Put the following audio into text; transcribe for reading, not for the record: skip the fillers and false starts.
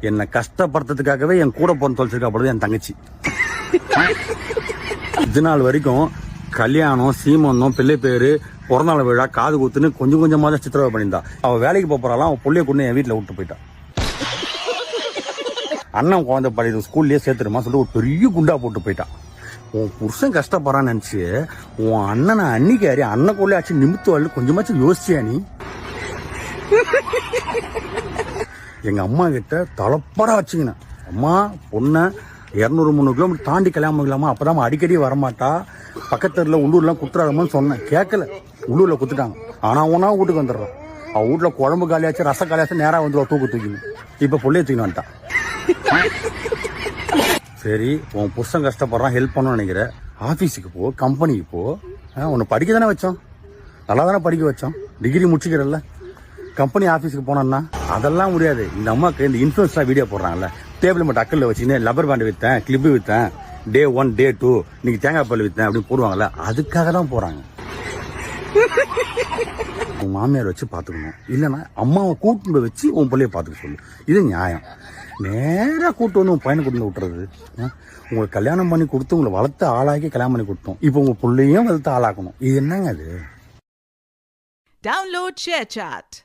என்னை கஷ்டப்படுறதுக்காகவே என் கூட போன தொலைச்சிருக்கா பொழுது என் தங்கச்சி. இது நாள் வரைக்கும் கல்யாணம், சீமந்தம், பிள்ளை பேரு, பிறந்தநாள் விழா, காது குத்துன்னு கொஞ்சம் கொஞ்சமா தான் சித்திரவதை பண்ணியிருந்தா. அவ வேலைக்கு போறாளாம், அவன் பிள்ளைய கொண்டு என் வீட்டுல விட்டு போயிட்டான். அண்ணன் குழந்தை படிக்கிற ஸ்கூல்லயே சேர்த்துருமா சொல்லிட்டு ஒரு பெரிய குண்டா போட்டு போயிட்டான். உன் புருஷன் கஷ்டப்படுறான்னு நினைச்சு உன் அண்ணனை அன்னிக்காரி அண்ணக்குள்ளே ஆச்சு நிமித்து வாழ் கொஞ்சமாச்சும் யோசிச்சியா நீ? எங்க அம்மா கிட்ட தலப்படா வச்சுக்கினேன். அம்மா பொண்ணை 200-300 கிலோமீட்டர் தாண்டி கல்யாணம் பண்ணலாமா, அப்பதான் அடிக்கடி வரமாட்டா, பக்கத்துல உள்ளூர்லாம் குத்துறாதமான்னு சொன்னேன். கேட்கல, உள்ளூர்ல குத்துட்டாங்க. ஆனா ஒன்னா வீட்டுக்கு வந்துடுறான். அவ வீட்டுல குழம்பு காலியாச்சு, ரசம் காலியாச்சு, நேரா வந்து தூக்கு தூக்கிணும். இப்ப புள்ளைய தூக்கின்னு வந்துட்டான். சரி, உன் புருஷன் கஷ்டப்படுறான், ஹெல்ப் பண்ணணும்னு நினைக்கிற, ஆபீஸுக்கு போ, கம்பெனிக்கு போ. உன்னை படிக்க தானே வச்சோம், நல்லா தானே படிக்க வச்சோம், டிகிரி முடிச்சுக்கிறல்ல. கம்பெனி ஆபீஸுக்கு போனோம்னா அதெல்லாம் முடியாது. இந்த அம்மாக்கு இந்த இன்ஃபுளுன்ஸ்லாம் வீடியோ போடுறாங்கல்ல, டேபிள் மட்டும் அக்கல்ல வச்சுன்னு லப்பர் பேண்ட் வித்தேன், கிளிப்பு வித்தேன், டே 1 டே 2 இன்னைக்கு தேங்காய் பால் வித்தேன் அப்படின்னு போடுவாங்கல்ல, அதுக்காக தான் போறாங்க. உன் மாமியார் வச்சு பாத்துக்கணும், இல்லைன்னா அம்மாவை கூட்டு வச்சு உன் பிள்ளைய பாத்துக்க சொல்லு. இது நியாயம். நேரா கூட்டு வந்து உன் பையனை கூட்டு விட்டுறது. உங்களுக்கு கல்யாணம் பண்ணி கொடுத்து உங்களை வளர்த்து ஆளாக்கி கல்யாணம் பண்ணி கொடுத்தோம், இப்போ உங்க பிள்ளையும் வளர்த்து ஆளாக்கணும். இது என்னங்க அது? Download ShareChat.